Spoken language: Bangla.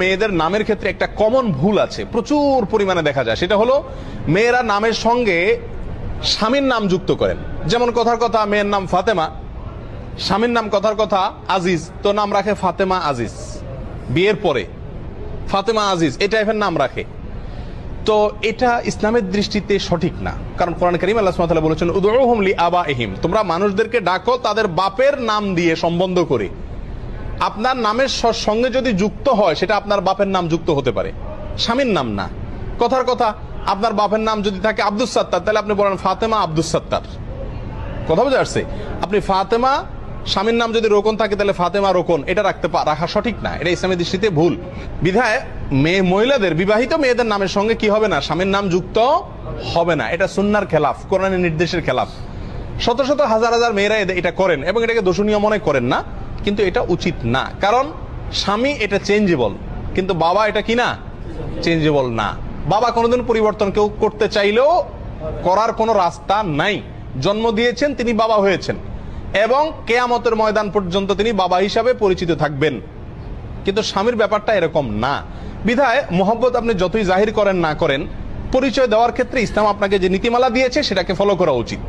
মেয়েদের নামের ক্ষেত্রে একটা কমন ভুল আছে, প্রচুর পরিমাণে দেখা যায়। সেটা হলো মেয়েরা নামের সঙ্গে স্বামীর নাম যুক্ত করেন। যেমন কথার কথা মেয়ের নাম ফাতেমা, স্বামীর নাম কথার কথা আজিজ, তো নাম রাখে ফাতেমা আজিজ। বিয়ের পরে ফাতেমা আজিজ এই টাইপের নাম রাখে। তো এটা ইসলামের দৃষ্টিতে সঠিক না, কারণ কোরআন কারীম আল্লাহ সুবহানাহু ওয়া তাআলা বলেছেন উদউহুম লিআবাইহিম, তোমরা মানুষদেরকে ডাকো তাদের বাপের নাম দিয়ে সম্বোধন করে। আপনার নামের সঙ্গে যদি যুক্ত হয় সেটা আপনার বাপের নাম যুক্ত হতে পারে, স্বামীর নাম না। কথার কথা আপনার বাপের নাম যদি থাকে আব্দুস সাত্তার, তাহলে আপনি বলেন ফাতেমা আব্দুস সাত্তার। কথা বুঝে আসছে? আপনি ফাতেমা, স্বামীর নাম যদি রোকন থাকে তাহলে ফাতেমা রোকন, এটা রাখা সঠিক না, এটা ইসলামের দৃষ্টিতে ভুল। বিধায় মহিলাদের, বিবাহিত মেয়েদের নামের সঙ্গে কি হবে না, স্বামীর নাম যুক্ত হবে না। এটা সুন্নাহর খেলাফ, কোরআনের নির্দেশের খেলাফ। শত শত হাজার হাজার মেয়েরা এটা করেন এবং এটাকে দোষণীয় মনে করেন না, কিন্তু এটা উচিত না। কারণ স্বামী এটা চেঞ্জেবল, কিন্তু বাবা এটা কি না, চেঞ্জেবল না। বাবা কোনোদিন পরিবর্তন কেউ করতে চাইলেও করার কোনো রাস্তা নাই। জন্ম দিয়েছেন, তিনি বাবা হয়েছেন এবং কিয়ামতের ময়দান পর্যন্ত তিনি বাবা হিসাবে পরিচিত থাকবেন। কিন্তু স্বামীর ব্যাপারটা এরকম না। বিধায় মোহব্বত আপনি যতই জাহির করেন না করেন, পরিচয় দেওয়ার ক্ষেত্রে ইসলাম আপনাকে যে নীতিমালা দিয়েছে সেটাকে ফলো করা উচিত।